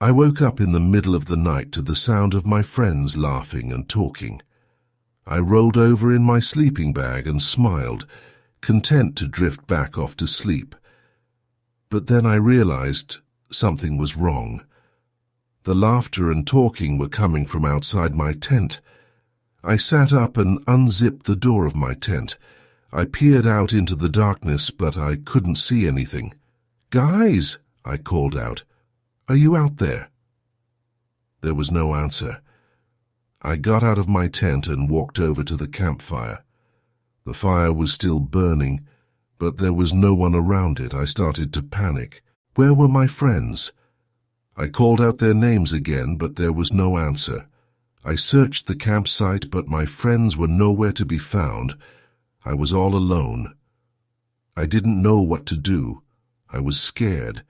I woke up in the middle of the night to the sound of my friends laughing and talking. I rolled over in my sleeping bag and smiled, content to drift back off to sleep. But then I realized something was wrong. The laughter and talking were coming from outside my tent. I sat up and unzipped the door of my tent. I peered out into the darkness, but I couldn't see anything. "Guys," I called out, "are you out there?" There was no answer. I got out of my tent and walked over to the campfire. The fire was still burning, but there was no one around it. I started to panic. Where were my friends? I called out their names again, but there was no answer. I searched the campsite, but my friends were nowhere to be found. I was all alone. I didn't know what to do. I was scared,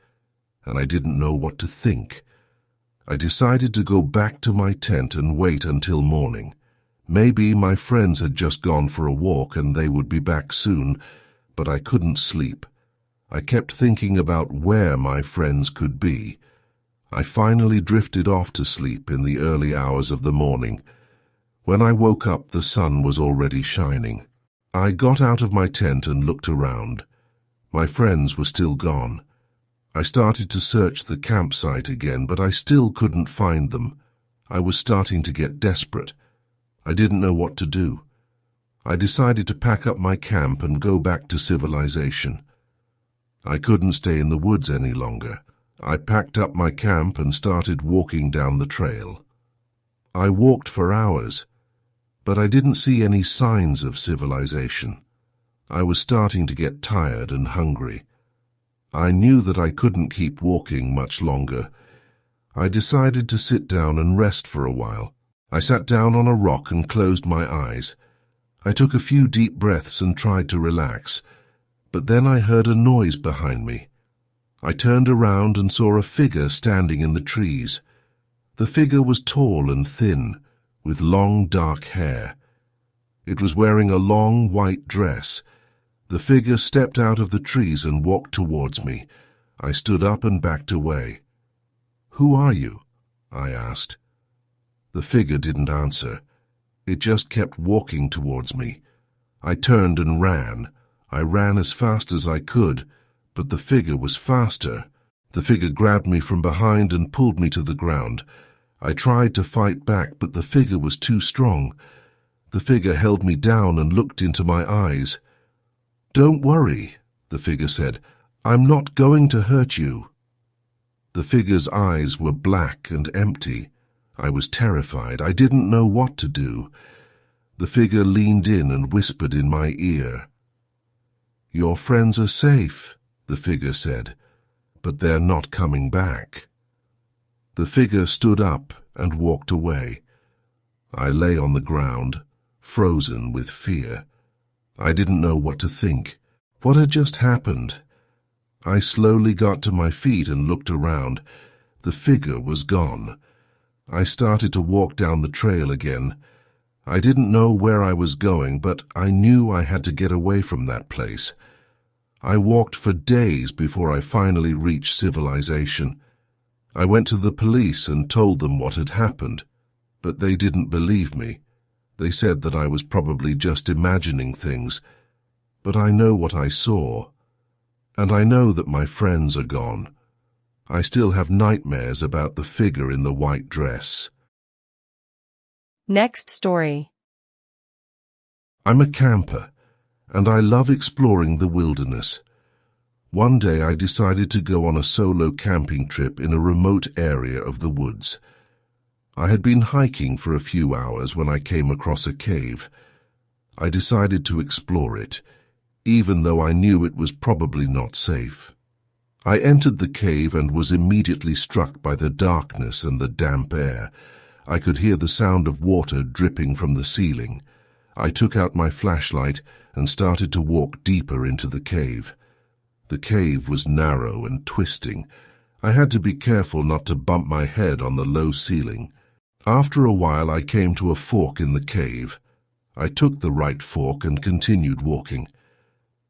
and I didn't know what to think. I decided to go back to my tent and wait until morning. Maybe my friends had just gone for a walk and they would be back soon, but I couldn't sleep. I kept thinking about where my friends could be. I finally drifted off to sleep in the early hours of the morning. When I woke up, the sun was already shining. I got out of my tent and looked around. My friends were still gone. I started to search the campsite again, but I still couldn't find them. I was starting to get desperate. I didn't know what to do. I decided to pack up my camp and go back to civilization. I couldn't stay in the woods any longer. I packed up my camp and started walking down the trail. I walked for hours, but I didn't see any signs of civilization. I was starting to get tired and hungry. I knew that I couldn't keep walking much longer. I decided to sit down and rest for a while. I sat down on a rock and closed my eyes. I took a few deep breaths and tried to relax, but then I heard a noise behind me. I turned around and saw a figure standing in the trees. The figure was tall and thin, with long dark hair. It was wearing a long white dress. The figure stepped out of the trees and walked towards me. I stood up and backed away. "Who are you?" I asked. The figure didn't answer. It just kept walking towards me. I turned and ran. I ran as fast as I could, but the figure was faster. The figure grabbed me from behind and pulled me to the ground. I tried to fight back, but the figure was too strong. The figure held me down and looked into my eyes. "Don't worry," the figure said. "I'm not going to hurt you." The figure's eyes were black and empty. I was terrified. I didn't know what to do. The figure leaned in and whispered in my ear. "Your friends are safe," the figure said, "but they're not coming back." The figure stood up and walked away. I lay on the ground, frozen with fear. I didn't know what to think. What had just happened? I slowly got to my feet and looked around. The figure was gone. I started to walk down the trail again. I didn't know where I was going, but I knew I had to get away from that place. I walked for days before I finally reached civilization. I went to the police and told them what had happened, but they didn't believe me. They said that I was probably just imagining things, but I know what I saw, and I know that my friends are gone. I still have nightmares about the figure in the white dress. Next story. I'm a camper, and I love exploring the wilderness. One day I decided to go on a solo camping trip in a remote area of the woods. I had been hiking for a few hours when I came across a cave. I decided to explore it, even though I knew it was probably not safe. I entered the cave and was immediately struck by the darkness and the damp air. I could hear the sound of water dripping from the ceiling. I took out my flashlight and started to walk deeper into the cave. The cave was narrow and twisting. I had to be careful not to bump my head on the low ceiling. After a while, I came to a fork in the cave. I took the right fork and continued walking.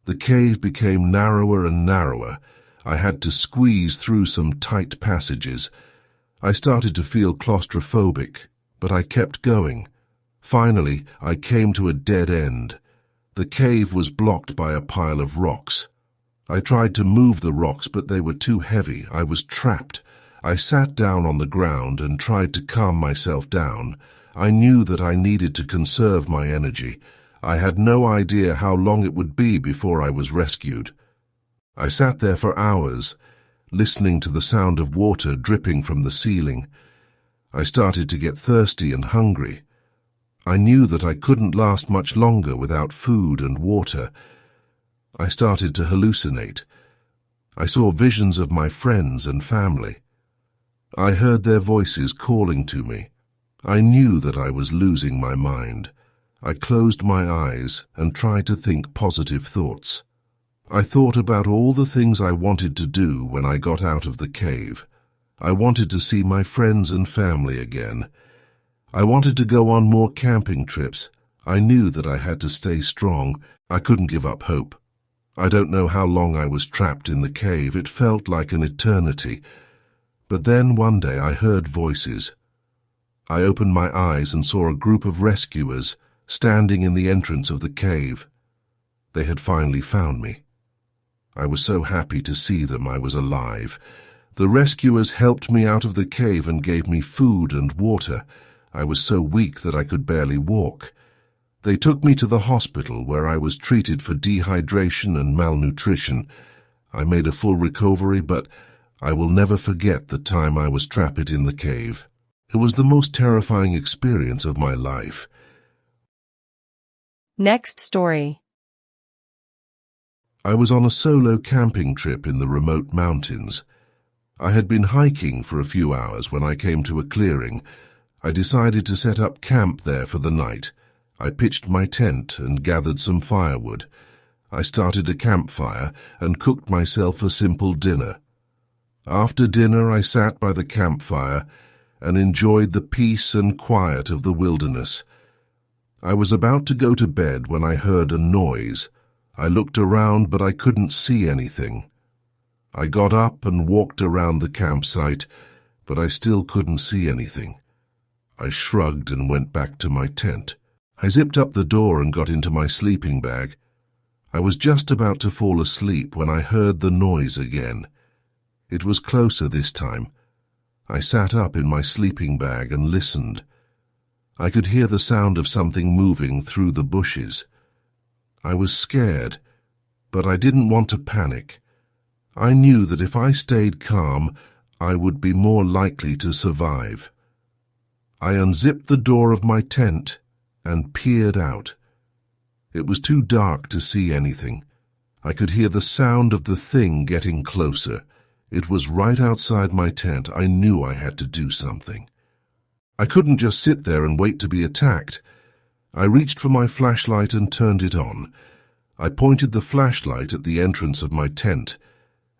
The cave became narrower and narrower. I had to squeeze through some tight passages. I started to feel claustrophobic, but I kept going. Finally, I came to a dead end. The cave was blocked by a pile of rocks. I tried to move the rocks, but they were too heavy. I was trapped. I sat down on the ground and tried to calm myself down. I knew that I needed to conserve my energy. I had no idea how long it would be before I was rescued. I sat there for hours, listening to the sound of water dripping from the ceiling. I started to get thirsty and hungry. I knew that I couldn't last much longer without food and water. I started to hallucinate. I saw visions of my friends and family. I heard their voices calling to me. I knew that I was losing my mind. I closed my eyes and tried to think positive thoughts. I thought about all the things I wanted to do when I got out of the cave. I wanted to see my friends and family again. I wanted to go on more camping trips. I knew that I had to stay strong. I couldn't give up hope. I don't know how long I was trapped in the cave. It felt like an eternity. But then one day I heard voices. I opened my eyes and saw a group of rescuers standing in the entrance of the cave. They had finally found me. I was so happy to see them. I was alive. The rescuers helped me out of the cave and gave me food and water. I was so weak that I could barely walk. They took me to the hospital where I was treated for dehydration and malnutrition. I made a full recovery, but I will never forget the time I was trapped in the cave. It was the most terrifying experience of my life. Next story. I was on a solo camping trip in the remote mountains. I had been hiking for a few hours when I came to a clearing. I decided to set up camp there for the night. I pitched my tent and gathered some firewood. I started a campfire and cooked myself a simple dinner. After dinner, I sat by the campfire and enjoyed the peace and quiet of the wilderness. I was about to go to bed when I heard a noise. I looked around, but I couldn't see anything. I got up and walked around the campsite, but I still couldn't see anything. I shrugged and went back to my tent. I zipped up the door and got into my sleeping bag. I was just about to fall asleep when I heard the noise again. It was closer this time. I sat up in my sleeping bag and listened. I could hear the sound of something moving through the bushes. I was scared, but I didn't want to panic. I knew that if I stayed calm, I would be more likely to survive. I unzipped the door of my tent and peered out. It was too dark to see anything. I could hear the sound of the thing getting closer. It was right outside my tent. I knew I had to do something. I couldn't just sit there and wait to be attacked. I reached for my flashlight and turned it on. I pointed the flashlight at the entrance of my tent,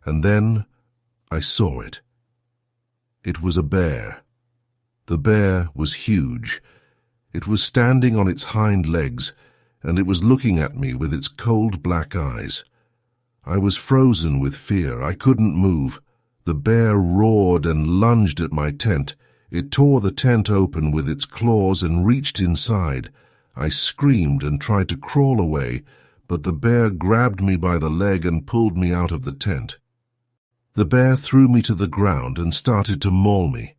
and then I saw it. It was a bear. The bear was huge. It was standing on its hind legs, and it was looking at me with its cold black eyes. I was frozen with fear. I couldn't move. The bear roared and lunged at my tent. It tore the tent open with its claws and reached inside. I screamed and tried to crawl away, but the bear grabbed me by the leg and pulled me out of the tent. The bear threw me to the ground and started to maul me.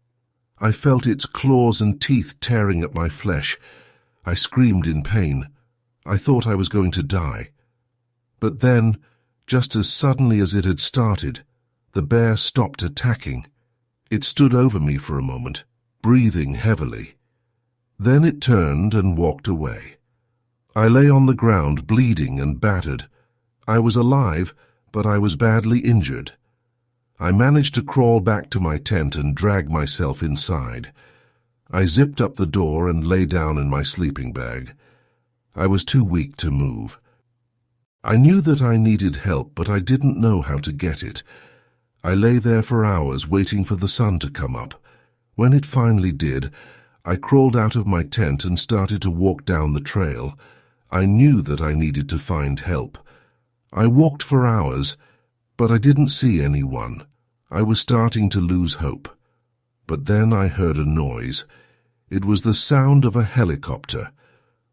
I felt its claws and teeth tearing at my flesh. I screamed in pain. I thought I was going to die. But then, just as suddenly as it had started, the bear stopped attacking. It stood over me for a moment, breathing heavily. Then it turned and walked away. I lay on the ground, bleeding and battered. I was alive, but I was badly injured. I managed to crawl back to my tent and drag myself inside. I zipped up the door and lay down in my sleeping bag. I was too weak to move. I knew that I needed help, but I didn't know how to get it. I lay there for hours waiting for the sun to come up. When it finally did, I crawled out of my tent and started to walk down the trail. I knew that I needed to find help. I walked for hours, but I didn't see anyone. I was starting to lose hope. but then I heard a noise. It was the sound of a helicopter.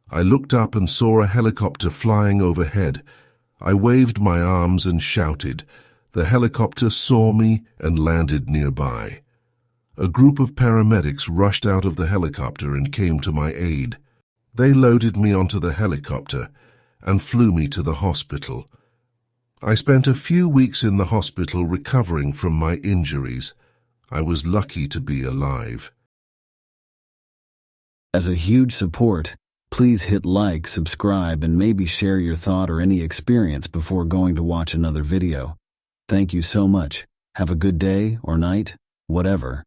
I looked up and saw a helicopter flying overhead. I waved my arms and shouted. The helicopter saw me and landed nearby. A group of paramedics rushed out of the helicopter and came to my aid. They loaded me onto the helicopter and flew me to the hospital. I spent a few weeks in the hospital recovering from my injuries. I was lucky to be alive. As a huge support, please hit like, subscribe, and maybe share your thought or any experience before going to watch another video. Thank you so much. Have a good day or night, whatever.